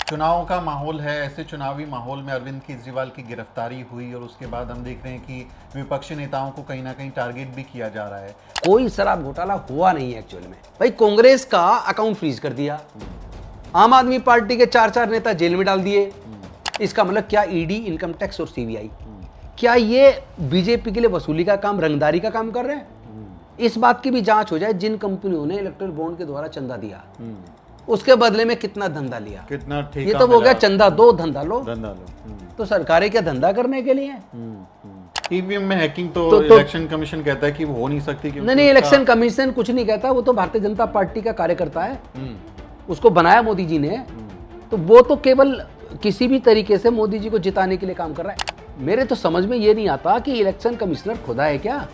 चुनाव का माहौल है। ऐसे चुनावी माहौल में अरविंद केजरीवाल की गिरफ्तारी हुई और उसके बाद हम देख रहे हैं कि विपक्षी नेताओं को कहीं ना कहीं टारगेट भी किया जा रहा है। कोई शराब घोटाला हुआ नहीं है एक्चुअल में। भाई कांग्रेस का अकाउंट फ्रीज कर दिया, आम आदमी पार्टी के चार नेता जेल में डाल दिए। इसका मतलब क्या ईडी, इनकम टैक्स और सीबीआई क्या ये बीजेपी के लिए वसूली का काम, रंगदारी का काम कर रहे हैं? इस बात की भी जांच हो जाए जिन कंपनियों ने इलेक्ट्रल बॉन्ड के द्वारा चंदा दिया उसके बदले में कितना धंधा लिया, कितना ठेका ये तो हो गया चंदा दो, धंधा लो। तो सरकारें क्या धंधा करने के लिए? ईवीएम में हैकिंग तो इलेक्शन कमीशन कहता है कि वो हो नहीं सकती। नहीं, इलेक्शन कमीशन कुछ नहीं कहता, वो तो भारतीय जनता पार्टी का कार्यकर्ता है, उसको बनाया मोदी जी ने। तो वो तो केवल किसी भी तरीके से मोदी जी को जिताने के लिए काम कर रहा है। मेरे तो समझ में ये नहीं आता कि इलेक्शन कमिश्नर खुदा है क्या?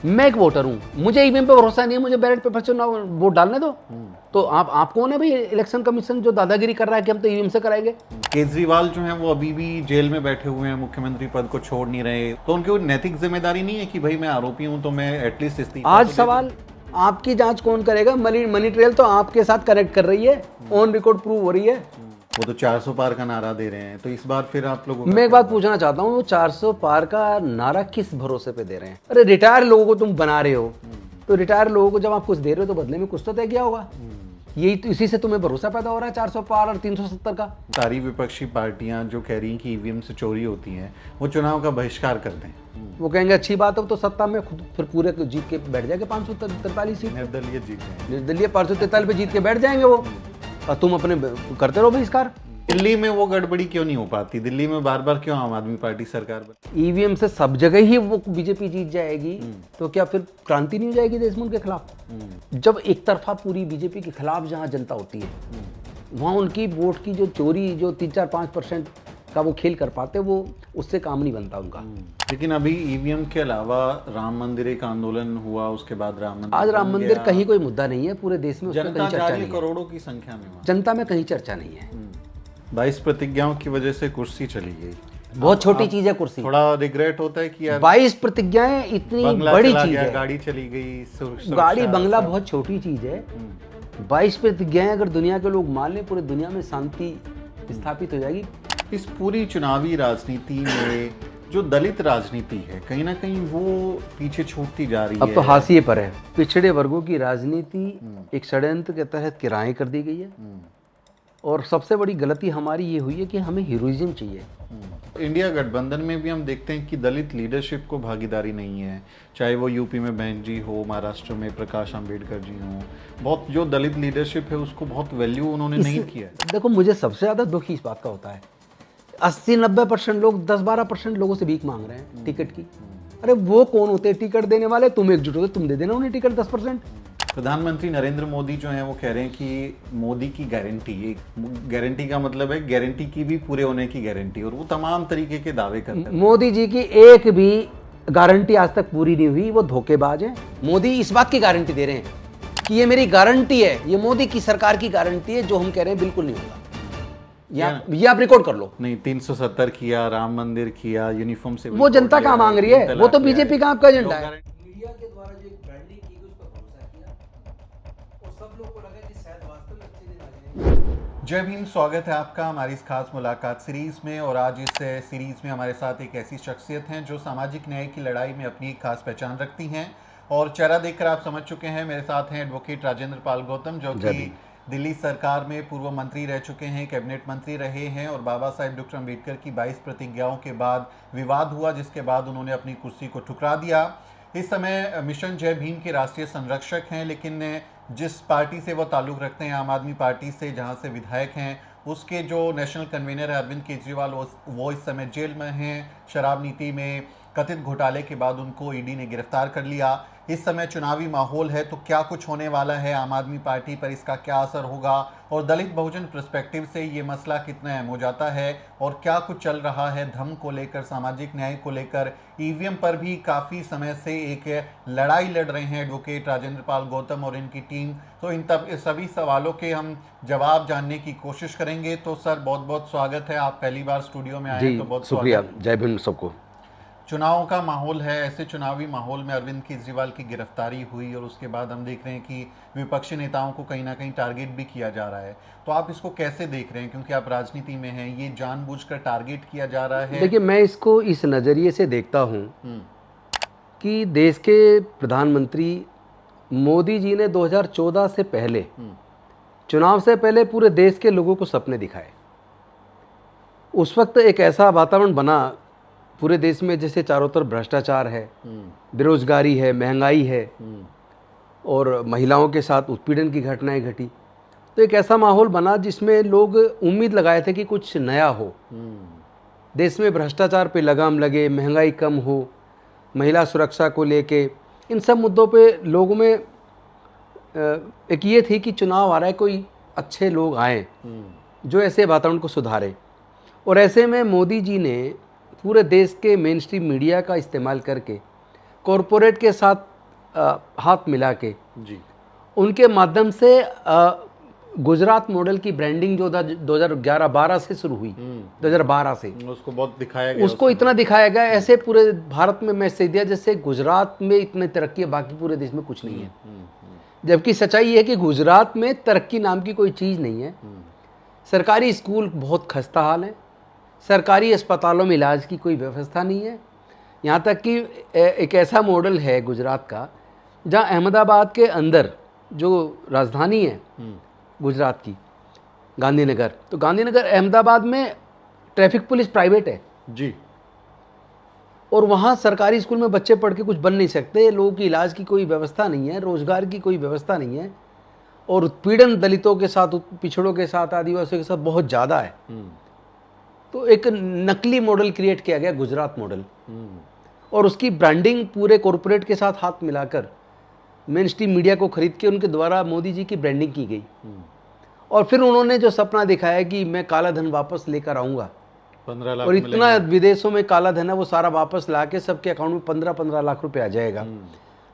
मैं एक वोटर हूं, मुझे ईवीएम पे भरोसा नहीं है, मुझे बैलेट पेपर से वोट डालने दो। तो आप कौन है भाई इलेक्शन कमीशन जो दादागिरी कर रहा है कि हम तो ईवीएम से कराएंगे? केजरीवाल जो है वो अभी भी जेल में बैठे हुए हैं, मुख्यमंत्री पद को छोड़ नहीं रहे, तो उनकी नैतिक जिम्मेदारी नहीं है कि भाई मैं आरोपी हूं तो मैं एटलीस्ट इस्तीफा? आज सवाल आपकी जांच कौन करेगा? मनी ट्रेल तो आपके साथ कनेक्ट कर रही है, ऑन रिकॉर्ड प्रूव हो रही है। वो तो 400 पार का नारा दे रहे हैं, तो इस बार फिर आप लोगों मैं एक बात पूछना चाहता हूँ, वो 400 पार का नारा किस भरोसे पे दे रहे हैं? अरे रिटायर लोगों को तुम बना रहे हो, तो रिटायर लोगों को जब आप कुछ दे रहे हो तो बदले में कुछ तो तय किया होगा। यही तो, इसी से तुम्हें भरोसा पैदा हो रहा है 400 पार और 370 का। सारी विपक्षी पार्टियां जो कह रही हैं कि ईवीएम से चोरी होती है वो चुनाव का बहिष्कार कर दें। वो कहेंगे अच्छी बात है, तो सत्ता में खुद फिर पूरे जीत के बैठ जाएंगे 543 सीट। निर्दलीय जीत गए, निर्दलीय 543 पे जीत के बैठ जाएंगे वो, और तुम अपने करते रहो बहिष्कार। दिल्ली में वो गड़बड़ी क्यों नहीं हो पाती? दिल्ली में बार बार क्यों आम आदमी पार्टी सरकार बनी? ईवीएम से सब जगह ही वो बीजेपी जीत जाएगी, तो क्या फिर क्रांति नहीं हो जाएगी देशमुख के खिलाफ? जब एक तरफा पूरी बीजेपी के खिलाफ जहां जनता होती है, वहां उनकी वोट की जो चोरी, जो 3-4-5% का वो खेल कर पाते, वो उससे काम नहीं बनता उनका। लेकिन अभी ईवीएम के अलावा राम मंदिर एक आंदोलन हुआ, उसके बाद राम मंदिर आज राम मंदिर कहीं कोई मुद्दा नहीं है पूरे देश में, जनता जा रही है करोड़ों की संख्या में, जनता में कहीं चर्चा नहीं है। 22 प्रतिज्ञाओं की वजह से कुर्सी चली गई। बहुत छोटी चीज है कुर्सी। थोड़ा रिग्रेट होता है कि यार 22 प्रतिज्ञाएं इतनी बड़ी चीज है। गाड़ी चली गई, गाड़ी बंगला बहुत छोटी चीज है। 22 प्रतिज्ञाएं अगर दुनिया के लोग मान लें, पूरी दुनिया में शांति स्थापित हो जाएगी। इस पूरी चुनावी राजनीति में जो दलित राजनीति है कहीं ना कहीं वो पीछे छूटती जा रही है। अब तो हाशिए पर है। पिछड़े वर्गों की राजनीति एक षड्यंत्र के तहत किराए कर दी गई है, और सबसे बड़ी गलती हमारी ये हुई है कि हमें हीरोइज्म चाहिए। इंडिया गठबंधन में भी हम देखते हैं कि दलित लीडरशिप को भागीदारी नहीं है, चाहे वो यूपी में बहन जी हो, महाराष्ट्र में प्रकाश आंबेडकर जी हो। बहुत जो दलित लीडरशिप है उसको बहुत वैल्यू उन्होंने नहीं किया। देखो, मुझे सबसे ज्यादा दुख इस बात का होता है, 80-90% लोग 10-12% लोगों से भीख मांग रहे हैं टिकट की। अरे वो कौन होते हैं टिकट देने वाले? तुम एकजुट होते, तुम दे देना उन्हें टिकट 10%। प्रधानमंत्री नरेंद्र मोदी जो हैं वो कह रहे हैं कि मोदी की गारंटी, एक गारंटी का मतलब है गारंटी की भी पूरे होने की गारंटी, और वो तमाम तरीके के दावे करते हैं। मोदी जी की एक भी गारंटी आज तक पूरी नहीं हुई, वो धोखेबाज है। मोदी इस बात की गारंटी दे रहे हैं कि ये मेरी गारंटी है, ये मोदी की सरकार की गारंटी है, जो हम कह रहे हैं बिल्कुल नहीं होगा। ये आप रिकॉर्ड कर लो। नहीं, 370 किया, राम मंदिर किया, यूनिफॉर्म से वो जनता कहाँ मांग रही है? वो तो बीजेपी का आपका एजेंडा है। मीडिया के द्वारा जो ब्रांडिंग की गई उस पर भरोसा किया और सब लोग को लगा कि शायद वास्तव में अच्छे दिन आ जाएंगे। जय भीम, स्वागत है आपका हमारी इस खास मुलाकात सीरीज में। और आज इस सीरीज में हमारे साथ एक ऐसी शख्सियत हैं जो सामाजिक न्याय की लड़ाई में अपनी एक खास पहचान रखती हैं, और चेहरा देखकर आप समझ चुके हैं। मेरे साथ हैं एडवोकेट राजेंद्र पाल गौतम, जो कि दिल्ली सरकार में पूर्व मंत्री रह चुके हैं, कैबिनेट मंत्री रहे हैं, और बाबा साहेब डॉक्टर अम्बेडकर की 22 प्रतिज्ञाओं के बाद विवाद हुआ, जिसके बाद उन्होंने अपनी कुर्सी को ठुकरा दिया। इस समय मिशन जय भीम के राष्ट्रीय संरक्षक हैं, लेकिन जिस पार्टी से वो ताल्लुक़ रखते हैं, आम आदमी पार्टी से, जहां से विधायक हैं, उसके जो नेशनल कन्वीनर है अरविंद केजरीवाल, वो इस समय जेल में हैं। शराब नीति में कथित घोटाले के बाद उनको ईडी ने गिरफ्तार कर लिया। इस समय चुनावी माहौल है, तो क्या कुछ होने वाला है आम आदमी पार्टी पर, इसका क्या असर होगा, और दलित बहुजन पर्सपेक्टिव से ये मसला कितना अहम हो जाता है, और क्या कुछ चल रहा है धर्म को लेकर, सामाजिक न्याय को लेकर। ईवीएम पर भी काफ़ी समय से एक लड़ाई लड़ रहे हैं एडवोकेट राजेंद्र पाल गौतम और इनकी टीम। तो इन सभी सवालों के हम जवाब जानने की कोशिश करेंगे। तो सर, बहुत बहुत स्वागत है, आप पहली बार स्टूडियो में आए, तो बहुत शुक्रिया। जय भीम सबको। चुनाव का माहौल है, ऐसे चुनावी माहौल में अरविंद केजरीवाल की गिरफ्तारी हुई और उसके बाद हम देख रहे हैं कि विपक्षी नेताओं को कहीं ना कहीं टारगेट भी किया जा रहा है। तो आप इसको कैसे देख रहे हैं, क्योंकि आप राजनीति में हैं, ये जानबूझकर टारगेट किया जा रहा है? देखिए, मैं इसको इस नज़रिए से देखता हूँ कि देश के प्रधानमंत्री मोदी जी ने 2014 से पहले, चुनाव से पहले पूरे देश के लोगों को सपने दिखाए। उस वक्त एक ऐसा वातावरण बना पूरे देश में जैसे चारों तरफ भ्रष्टाचार है, बेरोजगारी है, महंगाई है और महिलाओं के साथ उत्पीड़न की घटनाएं घटी। तो एक ऐसा माहौल बना जिसमें लोग उम्मीद लगाए थे कि कुछ नया हो, देश में भ्रष्टाचार पे लगाम लगे, महंगाई कम हो, महिला सुरक्षा को लेके, इन सब मुद्दों पे लोगों में एक ये थी कि चुनाव आ रहा है, कोई अच्छे लोग आए जो ऐसे वातावरण को सुधारे। और ऐसे में मोदी जी ने पूरे देश के मेन स्ट्रीम मीडिया का इस्तेमाल करके, कॉरपोरेट के साथ हाथ मिला के जी, उनके माध्यम से गुजरात मॉडल की ब्रांडिंग जो 2011-12 से शुरू हुई, 2012 से उसको बहुत दिखाया गया, उसको इतना दिखाया गया, ऐसे पूरे भारत में मैसेज दिया जैसे गुजरात में इतनी तरक्की है, बाकी पूरे देश में कुछ नहीं है। जबकि सच्चाई ये है कि गुजरात में तरक्की नाम की कोई चीज़ नहीं है। सरकारी स्कूल बहुत खस्ता हाल है, सरकारी अस्पतालों में इलाज की कोई व्यवस्था नहीं है। यहाँ तक कि एक ऐसा मॉडल है गुजरात का जहाँ अहमदाबाद के अंदर जो राजधानी है गुजरात की, गांधीनगर, तो गांधीनगर अहमदाबाद में ट्रैफिक पुलिस प्राइवेट है जी, और वहाँ सरकारी स्कूल में बच्चे पढ़ के कुछ बन नहीं सकते, लोगों की इलाज की कोई व्यवस्था नहीं है, रोजगार की कोई व्यवस्था नहीं है, और उत्पीड़न दलितों के साथ, पिछड़ों के साथ, आदिवासियों के साथ बहुत ज़्यादा है। तो एक नकली मॉडल क्रिएट किया गया, गुजरात मॉडल, और उसकी ब्रांडिंग पूरे कॉरपोरेट के साथ हाथ मिलाकर मेन स्ट्रीम मीडिया को खरीद के उनके द्वारा मोदी जी की ब्रांडिंग की गई। और फिर उन्होंने जो सपना दिखाया कि मैं काला धन वापस लेकर आऊँगा, 15 लाख और इतना विदेशों में काला धन है वो सारा वापस ला के सबके अकाउंट में 15-15 लाख रुपए आ जाएगा।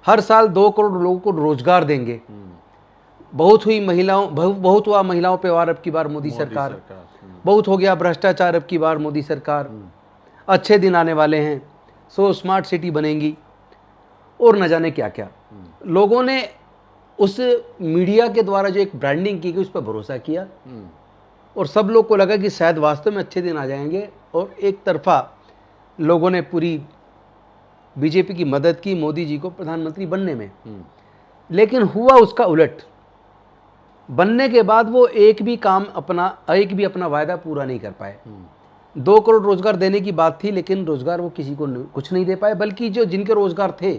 हर साल 2 करोड़ लोगों को रोजगार देंगे। बहुत हुआ महिलाओं पे वार अब की बार मोदी सरकार, बहुत हो गया भ्रष्टाचार अब की बार मोदी सरकार, अच्छे दिन आने वाले हैं, सो स्मार्ट सिटी बनेंगी और न जाने क्या क्या। लोगों ने उस मीडिया के द्वारा जो एक ब्रांडिंग की गई उस पर भरोसा किया और सब लोग को लगा कि शायद वास्तव में अच्छे दिन आ जाएंगे, और एक तरफा लोगों ने पूरी बीजेपी की मदद की मोदी जी को प्रधानमंत्री बनने में। लेकिन हुआ उसका उलट। बनने के बाद वो एक भी अपना वायदा पूरा नहीं कर पाए। 2 करोड़ रोजगार देने की बात थी, लेकिन रोजगार वो किसी को कुछ नहीं दे पाए, बल्कि जो जिनके रोजगार थे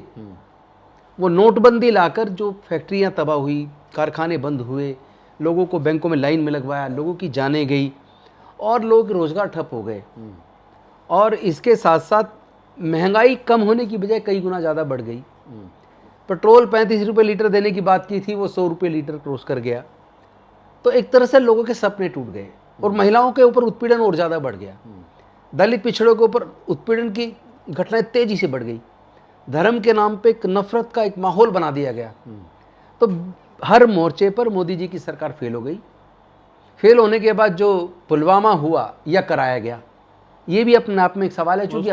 वो नोटबंदी लाकर जो फैक्ट्रियां तबाह हुई, कारखाने बंद हुए, लोगों को बैंकों में लाइन में लगवाया, लोगों की जानें गई और लोग रोजगार ठप हो गए। और इसके साथ साथ महंगाई कम होने की बजाय कई गुना ज़्यादा बढ़ गई। पेट्रोल 35 रुपये लीटर देने की बात की थी, वो 100 रुपये लीटर क्रॉस कर गया। तो एक तरह से लोगों के सपने टूट गए और महिलाओं के ऊपर उत्पीड़न और ज़्यादा बढ़ गया। दलित पिछड़ों के ऊपर उत्पीड़न की घटनाएं तेजी से बढ़ गई। धर्म के नाम पे एक नफरत का एक माहौल बना दिया गया। तो हर मोर्चे पर मोदी जी की सरकार फेल हो गई। फेल होने के बाद जो पुलवामा हुआ या कराया गया, ये भी अपने आप में एक सवाल है, क्योंकि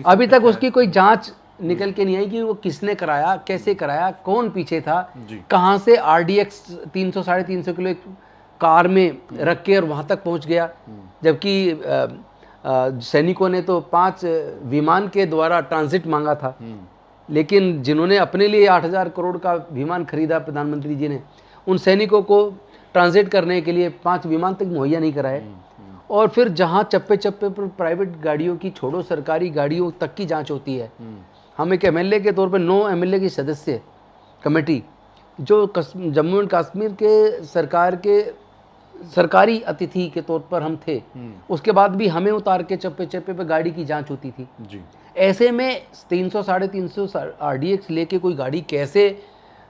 अभी तक उसकी कोई जांच निकल के नहीं आई कि वो किसने कराया, कैसे कराया, कौन पीछे था, कहाँ से RDX 300-350 किलो एक कार में रख के और वहाँ तक पहुँच गया। जबकि सैनिकों ने तो 5 विमान के द्वारा ट्रांजिट मांगा था, लेकिन जिन्होंने अपने लिए 8,000 करोड़ का विमान खरीदा प्रधानमंत्री जी ने, उन सैनिकों को ट्रांजिट करने के लिए 5 विमान तक मुहैया नहीं कराए। और फिर जहाँ चप्पे चप्पे पर प्राइवेट गाड़ियों की छोड़ो, सरकारी गाड़ियों तक की जांच होती है। हम एक MLA के तौर पर 9 MLA की सदस्य कमेटी जो जम्मू एंड कश्मीर के सरकार के सरकारी अतिथि के तौर पर हम थे, उसके बाद भी हमें उतार के चप्पे चप्पे पे गाड़ी की जांच होती थी जी। ऐसे में 300-350 RDX लेके कोई गाड़ी कैसे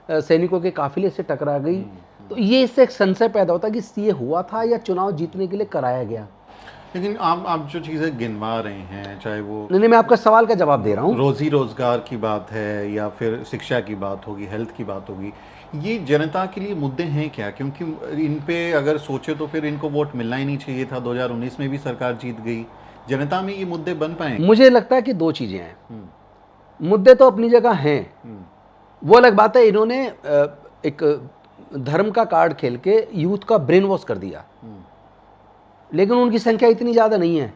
सैनिकों के काफिले से टकरा गई। तो ये इससे एक संशय पैदा होता है कि ये हुआ था या चुनाव जीतने के लिए कराया गया। लेकिन आप जो चीज़ें गिनवा रहे हैं, चाहे वो नहीं, मैं आपका सवाल का जवाब दे रहा हूँ, रोजी रोजगार की बात है या फिर शिक्षा की बात होगी, हेल्थ की बात होगी, ये जनता के लिए मुद्दे हैं क्या? क्योंकि इन पे अगर सोचे तो फिर इनको वोट मिलना ही नहीं चाहिए था। 2019 में भी सरकार जीत गई, जनता में ये मुद्दे बन पाए? मुझे लगता है कि दो चीजें हैं। मुद्दे तो अपनी जगह हैं, वो अलग बात है। इन्होंने एक धर्म का कार्ड खेल के यूथ का ब्रेन वॉश कर दिया, लेकिन उनकी संख्या इतनी ज़्यादा नहीं है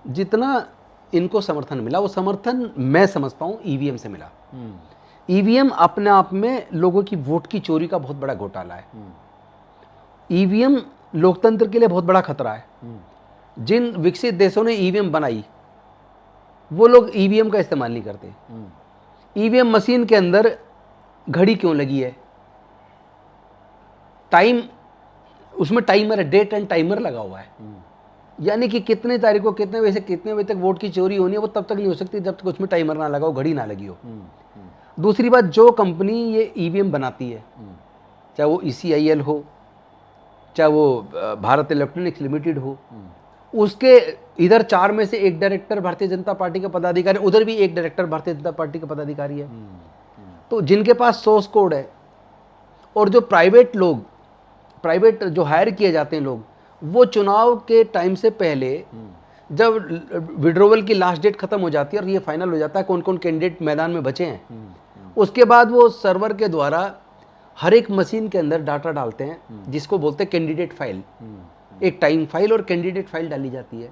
जितना इनको समर्थन मिला। वो समर्थन मैं समझता हूँ ईवीएम से मिला। ईवीएम अपने आप में लोगों की वोट की चोरी का बहुत बड़ा घोटाला है। ईवीएम लोकतंत्र के लिए बहुत बड़ा खतरा है। जिन विकसित देशों ने ईवीएम बनाई वो लोग ईवीएम का इस्तेमाल नहीं करते। ईवीएम मशीन के अंदर घड़ी क्यों लगी है? टाइम, उसमें टाइमर है, डेट एंड टाइमर लगा हुआ है, यानी कि कितने तारीख को कितने बजे से कितने बजे तक वोट की चोरी होनी है वो तब तक नहीं हो सकती जब तक उसमें टाइमर ना लगा हो, घड़ी ना लगी हो। दूसरी बात, जो कंपनी ये ईवीएम बनाती है, चाहे वो ECIL हो, चाहे वो भारत इलेक्ट्रॉनिक्स लिमिटेड हो, उसके इधर 4 में से 1 डायरेक्टर भारतीय जनता पार्टी का पदाधिकारी, उधर भी 1 डायरेक्टर भारतीय जनता पार्टी का पदाधिकारी है। तो जिनके पास सोर्स कोड है, और जो प्राइवेट लोग, प्राइवेट जो हायर किए जाते हैं लोग, वो चुनाव के टाइम से पहले जब विड्रोवल की लास्ट डेट खत्म हो जाती है और ये फाइनल हो जाता है कौन कौन कैंडिडेट मैदान में बचे हैं, उसके बाद वो सर्वर के द्वारा हर एक मशीन के अंदर डाटा डालते हैं जिसको बोलते हैं कैंडिडेट फाइल। एक टाइम फाइल और कैंडिडेट फाइल डाली जाती है।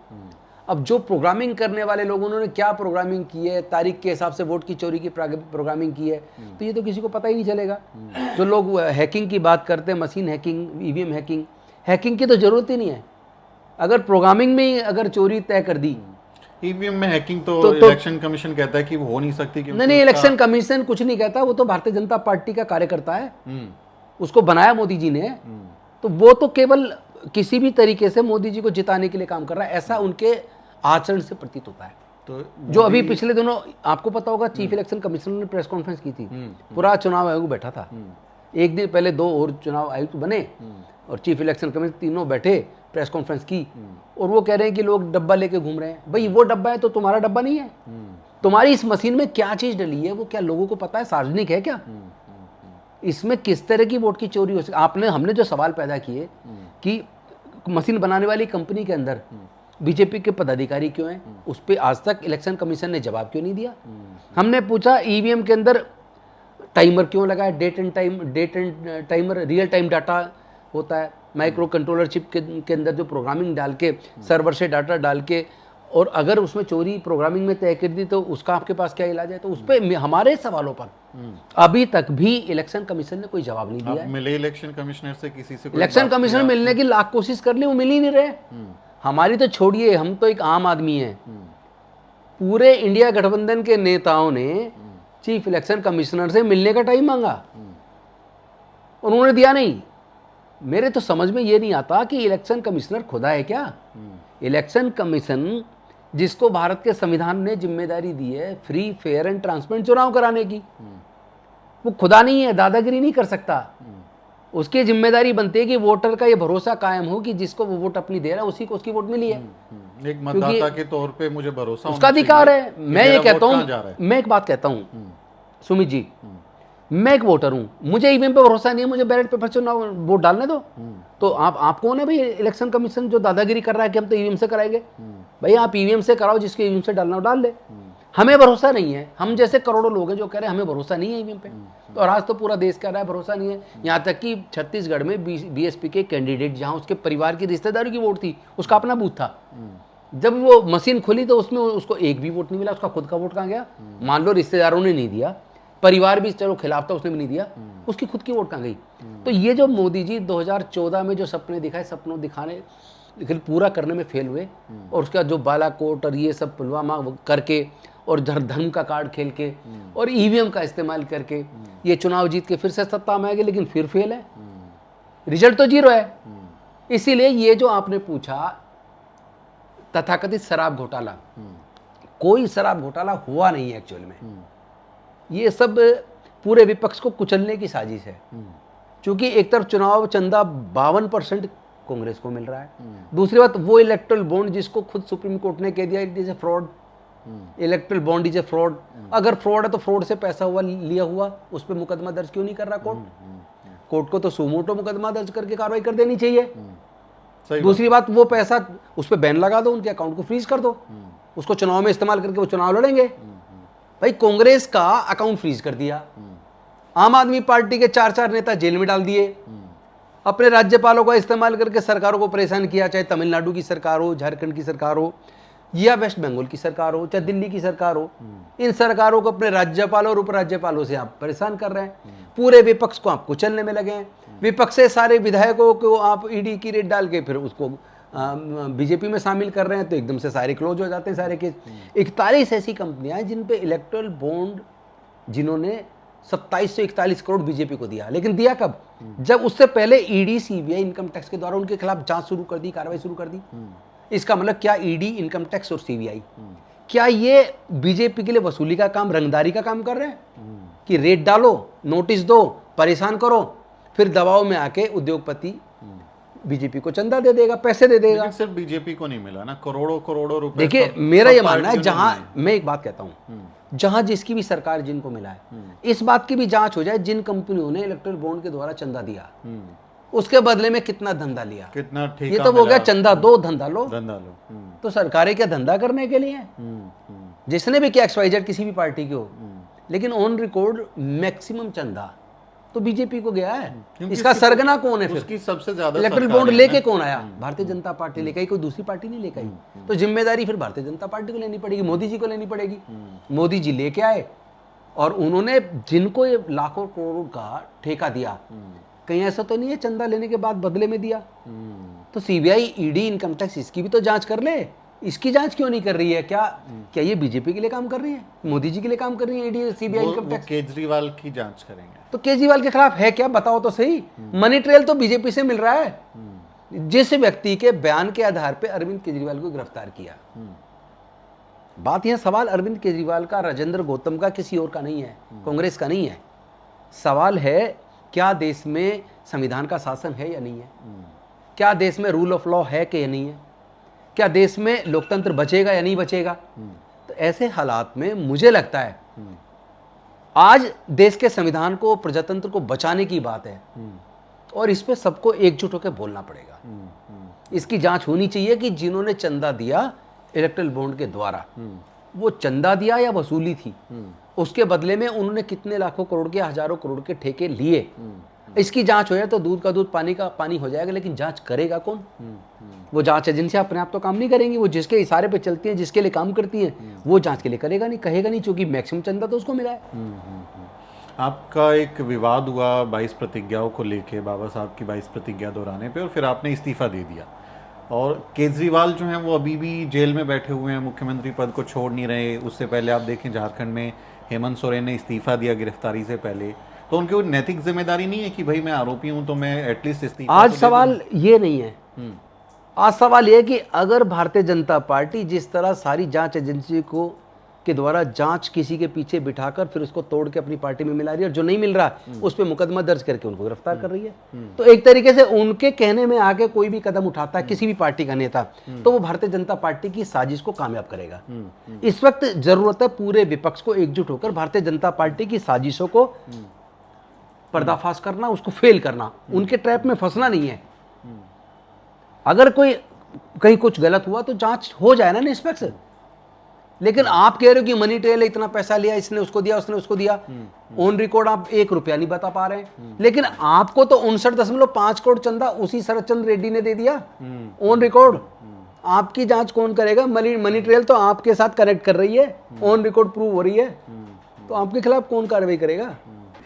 अब जो प्रोग्रामिंग करने वाले लोगों ने क्या प्रोग्रामिंग की है, तारीख के हिसाब से वोट की चोरी की प्रोग्रामिंग की है, तो ये तो किसी को पता ही नहीं चलेगा। जो लोग हैकिंग की बात करते हैं, machine hacking, EVM hacking, hacking की तो जरूरत ही नहीं है। अगर प्रोग्रामिंग में ही अगर चोरी तय कर दी, ईवीएम में हैकिंग तो इलेक्शन कमीशन कहता है कि वो हो नहीं सकती। नहीं, इलेक्शन कमीशन कुछ नहीं कहता, वो तो भारतीय जनता पार्टी का कार्यकर्ता है, उसको बनाया मोदी जी ने, तो वो तो केवल किसी भी तरीके से मोदी जी को जिताने के लिए काम कर रहा है, ऐसा उनके आचरण से प्रतीत होता है। तो जो अभी पिछले दिनों आपको पता होगा, चीफ इलेक्शन कमिश्नर ने प्रेस कॉन्फ्रेंस की थी, पूरा चुनाव आयोग बैठा था। एक दिन पहले 2 और चुनाव आयुक्त बने और चीफ इलेक्शन कमिश्नर, तीनों बैठे, प्रेस कॉन्फ्रेंस की, और वो कह रहे हैं कि लोग डब्बा लेके घूम रहे हैं। भाई वो डब्बा है तो तुम्हारा डब्बा नहीं है। तुम्हारी इस मशीन में क्या चीज डली है वो क्या लोगों को पता है? सार्वजनिक है क्या? इसमें किस तरह की वोट की चोरी हो सकती? हमने जो सवाल पैदा किए कि मशीन बनाने वाली कंपनी के अंदर बीजेपी के पदाधिकारी क्यों हैं, उस पर आज तक इलेक्शन कमीशन ने जवाब क्यों नहीं दिया। हमने पूछा ईवीएम के अंदर टाइमर क्यों लगा है, date and timer, real time data होता है, माइक्रो कंट्रोलर चिप के अंदर जो प्रोग्रामिंग डाल के, सर्वर से डाटा डाल के, और अगर उसमें चोरी प्रोग्रामिंग में तय कर दी तो उसका आपके पास क्या इलाज है? तो उस पर हमारे सवालों पर अभी तक भी इलेक्शन कमीशन ने कोई जवाब नहीं दिया है। मिले इलेक्शन कमिश्नर से किसी से? इलेक्शन कमीशन मिलने की लाख कोशिश कर ली, वो मिल ही नहीं रहे। हमारी तो छोड़िए, हम तो एक आम आदमी हैं। पूरे इंडिया गठबंधन के नेताओं ने चीफ इलेक्शन कमिश्नर से मिलने का टाइम मांगा, उन्होंने दिया नहीं। मेरे तो समझ में ये नहीं आता कि इलेक्शन कमिश्नर खुदा है क्या? इलेक्शन कमीशन जिसको भारत के संविधान ने जिम्मेदारी दी है फ्री, फेयर एंड ट्रांसपेरेंट चुनाव कराने की, वो खुदा नहीं है, दादागिरी नहीं कर सकता। उसकी जिम्मेदारी बनती है कि वोटर का ये भरोसा कायम हो कि जिसको वो वोट अपनी दे रहा है उसी को उसकी वोट मिली है। एक मतदाता के तौर पे मुझे भरोसा, उसका अधिकार है। मैं ये कहता हूँ, मैं एक बात कहता हूँ सुमित जी, मैं एक वोटर हूँ, मुझे ईवीएम पे भरोसा नहीं है, मुझे बैलेट पेपर से वोट डालने दो। तो आप कौन है भाई इलेक्शन कमीशन जो दादागिरी कर रहा है कि हम तो ईवीएम से कराएंगे? भाई आप ईवीएम से कराओ, जिसके ईवीएम से डालना हो डाल ले। हमें भरोसा नहीं है, हम जैसे करोड़ों लोग हैं जो कह रहे हैं हमें भरोसा नहीं है ईवीएम पे, तो और आज तो पूरा देश कह रहा है भरोसा नहीं है। यहाँ तक कि छत्तीसगढ़ में बीएसपी के कैंडिडेट, जहाँ उसके परिवार की रिश्तेदारी की वोट थी, उसका अपना बूथ था, जब वो मशीन खुली तो उसमें उसको एक भी वोट नहीं मिला। उसका खुद का वोट कहाँ गया? मान लो रिश्तेदारों ने नहीं दिया, परिवार भी चलो खिलाफ था, उसने भी नहीं दिया, उसकी खुद की वोट कहाँ गई? तो ये जो मोदी जी 2014 में जो सपने दिखाए, सपनों दिखाने लेकिन पूरा करने में फेल हुए, और उसका जो बालाकोट और ये सब पुलवामा करके और धर्म का कार्ड खेल के और ईवीएम का इस्तेमाल करके ये चुनाव जीत के फिर से सत्ता में आएंगे, लेकिन फिर फेल है, रिजल्ट तो 0 है। इसीलिए ये जो आपने पूछा तथाकथित शराब घोटाला, कोई शराब घोटाला हुआ नहीं है एक्चुअल में। ये सब पूरे विपक्ष को कुचलने की साजिश है, क्योंकि एक तरफ चुनाव चंदा 52% कांग्रेस को मिल रहा है, दूसरी बात वो इलेक्टोरल बॉन्ड जिसको खुद सुप्रीम कोर्ट ने कह दिया it is a fraud, electoral bond is a fraud. अगर फ्रॉड है तो फ्रॉड से पैसा हुआ लिया हुआ, उस पर मुकदमा दर्ज क्यों नहीं कर रहा कोर्ट? कोर्ट को तो सुमोटो मुकदमा दर्ज करके कार्रवाई कर देनी चाहिए। सही दूसरी बात, वो पैसा उस पर बैन लगा दो, उनके अकाउंट को फ्रीज कर दो, उसको चुनाव में इस्तेमाल करके वो चुनाव लड़ेंगे। भाई कांग्रेस का अकाउंट फ्रीज कर दिया, आम आदमी पार्टी के 4-4 नेता जेल में डाल दिए, अपने राज्यपालों का इस्तेमाल करके सरकारों को परेशान किया, चाहे तमिलनाडु की सरकार हो, झारखंड की सरकार हो, या वेस्ट बंगाल की सरकार हो, चाहे दिल्ली की सरकार हो। इन सरकारों को अपने राज्यपालों और उपराज्यपालों से आप परेशान कर रहे हैं। पूरे विपक्ष को आप कुचलने में लगे हैं। विपक्ष से सारे विधायकों को आप ईडी की रेड डाल के फिर उसको बीजेपी में शामिल कर रहे हैं, तो एकदम से सारे क्लोज हो जाते हैं सारे केस। 41 ऐसी कंपनियां हैं जिन पे इलेक्टोरल बॉन्ड जिन्होंने 2741 करोड़ बीजेपी को दिया, लेकिन दिया कब? जब उससे पहले ईडी सीबीआई इनकम टैक्स के द्वारा उनके खिलाफ जांच शुरू कर दी, कार्रवाई शुरू कर दी। इसका मतलब क्या ईडी, इनकम टैक्स और सीबीआई क्या ये बीजेपी के लिए वसूली का काम, रंगदारी का काम कर रहे हैं कि रेट डालो, नोटिस दो, परेशान करो, फिर दबाव में आके उद्योगपति बीजेपी को चंदा दे देगा, पैसे दे देगा। लेकिन सिर्फ बीजेपी को नहीं मिला ना, करोड़ों करोड़ों रुपए। देखिए मेरा ये मानना है, जहां मैं एक बात कहता हूं, जहां जिसकी भी सरकार जिनको मिला है, इस बात की भी जांच हो जाए जिन कंपनियों ने इलेक्टोरल बॉन्ड के द्वारा चंदा दिया उसके बदले में कितना धंधा लिया, कितना ठीक। ये तो हो गया चंदा दो, धंधा लो। धंधा लो। तो सरकारें क्या धंधा करने के लिए हैं? जिसने भी किया XYZ किसी भी पार्टी की हो, लेकिन ऑन रिकॉर्ड मैक्सिमम चंदा तो बीजेपी को गया है। इसका सरगना कौन है? फिर उसकी सबसे ज्यादा इलेक्ट्रल बॉन्ड लेके कौन आया? भारतीय जनता पार्टी लेके आई, कोई दूसरी पार्टी नहीं लेके आई। तो जिम्मेदारी फिर भारतीय जनता पार्टी को लेनी पड़ेगी, मोदी जी को लेनी पड़ेगी। मोदी जी लेके आए और उन्होंने जिनको ये लाखों करोड़ का ठेका दिया, कहीं ऐसा तो नहीं है चंदा लेने के बाद बदले में दिया? तो सीबीआई, ईडी, इनकम टैक्स इसकी भी तो जांच कर ले। इसकी जांच क्यों नहीं कर रही है? क्या ये बीजेपी के लिए काम कर रही है, मोदी जी के लिए काम कर रही है? ED, CBI, income tax Kejriwal की जांच करेंगे। तो केजरीवाल के खिलाफ है क्या? बताओ तो सही। मनी ट्रेल तो बीजेपी से मिल रहा है। जिस व्यक्ति के बयान के आधार पे अरविंद केजरीवाल को गिरफ्तार किया, बात यह सवाल अरविंद केजरीवाल का, राजेंद्र गौतम का, किसी और का नहीं है, कांग्रेस का नहीं है। सवाल है क्या देश में संविधान का शासन है या नहीं है? क्या देश में रूल ऑफ लॉ है कि या नहीं है? क्या देश में लोकतंत्र बचेगा या नहीं बचेगा? तो ऐसे हालात में मुझे लगता है आज देश के संविधान को, प्रजातंत्र को बचाने की बात है और इस पे सबको एकजुट होकर बोलना पड़ेगा। इसकी जांच होनी चाहिए कि जिन्होंने चंदा दिया इलेक्टोरल बॉन्ड के द्वारा, वो चंदा दिया या वसूली थी, उसके बदले में उन्होंने कितने लाखों करोड़ के, हजारों करोड़ के ठेके लिए। इसकी जांच हो जाए तो दूध का दूध, पानी का पानी हो जाएगा। लेकिन जांच करेगा कौन? वो जांच एजेंसी अपने आप तो काम नहीं करेंगी, वो जिसके इशारे पे चलती है, जिसके लिए काम करती है, वो जांच के लिए करेगा नहीं, कहेगा नहीं, क्योंकि मैक्सिमम चंदा तो उसको मिला है। आपका एक विवाद हुआ 22 प्रतिज्ञाओं को लेके, बाबा साहब की 22 प्रतिज्ञा दोहराने पे, और फिर आपने इस्तीफा दे दिया। और केजरीवाल जो हैं वो अभी भी जेल में बैठे हुए हैं, मुख्यमंत्री पद को छोड़ नहीं रहे। उससे पहले आप देखें झारखंड में हेमंत सोरेन ने इस्तीफा दिया गिरफ्तारी से पहले। तो उनकी कोई नैतिक जिम्मेदारी नहीं है कि भाई मैं आरोपी हूं तो मैं एटलीस्ट इस्तीफा? आज सवाल ये नहीं है, आज सवाल ये है कि अगर भारतीय जनता पार्टी जिस तरह सारी जांच एजेंसी को के द्वारा जांच किसी के पीछे बिठाकर फिर उसको तोड़ के अपनी पार्टी में मिला रही है, और जो नहीं मिल रहा उस पर मुकदमा दर्ज करके उनको गिरफ्तार कर रही है, तो एक तरीके से उनके कहने में आके कोई भी कदम उठाता है किसी भी पार्टी का नेता, तो वो भारतीय जनता पार्टी की साजिश को कामयाब करेगा। इस वक्त जरूरत है पूरे विपक्ष को एकजुट होकर भारतीय जनता पार्टी की साजिशों को पर्दाफाश करना, उसको फेल करना, उनके ट्रैप में फंसना नहीं है। अगर कोई कहीं कुछ गलत हुआ तो जांच हो जाए ना निष्पक्ष। लेकिन आप कह रहे हो कि मनी ट्रेल है, इतना पैसा लिया, इसने उसको दिया, उसने उसको दिया, ऑन रिकॉर्ड आप 1 रुपया नहीं बता पा रहे हैं। लेकिन आपको तो 59.5 करोड़ चंदा उसी शरद चंद्र रेड्डी ने दे दिया ऑन रिकॉर्ड। आपकी जांच कौन करेगा? मनी ट्रेल तो आपके साथ कनेक्ट कर रही है, ऑन रिकॉर्ड प्रूव हो रही है, तो आपके खिलाफ कौन कार्रवाई करेगा?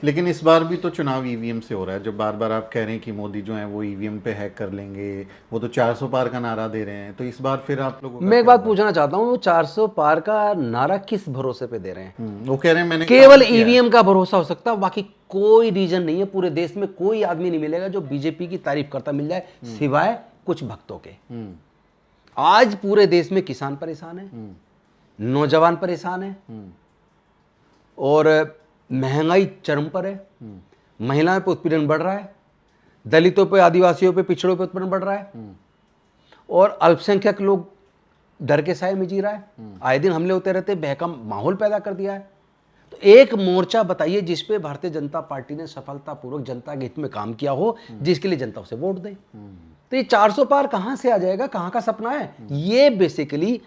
लेकिन इस बार भी तो चुनाव ईवीएम से हो रहा है। जब बार बार आप कह रहे हैं कि मोदी जो है वो ईवीएम पे हैक कर लेंगे, वो तो 400 पार का नारा दे रहे हैं, तो इस बार फिर आप लोगों मैं एक बात पूछना चाहता हूँ, वो 400 पार का नारा किस भरोसे पे दे रहे हैं? वो कह रहे हैं मैंने केवल ईवीएम का भरोसा हो सकता है, बाकी कोई रीजन नहीं है। पूरे देश में कोई आदमी नहीं मिलेगा जो बीजेपी की तारीफ करता मिल जाए, सिवाय कुछ भक्तों के। आज पूरे देश में किसान परेशान है, नौजवान परेशान है, और महंगाई चरम पर है, महिलाओं पे उत्पीड़न बढ़ रहा है, दलितों पे, आदिवासियों पे, पिछड़ों पे उत्पीड़न बढ़ रहा है, और अल्पसंख्यक लोग डर के साए में जी रहा है। आए दिन हमले होते रहते, बहकम माहौल पैदा कर दिया है। तो एक मोर्चा बताइए जिसपे भारतीय जनता पार्टी ने सफलतापूर्वक जनता के हित में काम किया हो, जिसके लिए जनता उसे वोट दे। तो ये 400 पार कहां से आ जाएगा, कहां का सपना है? ये बेसिकली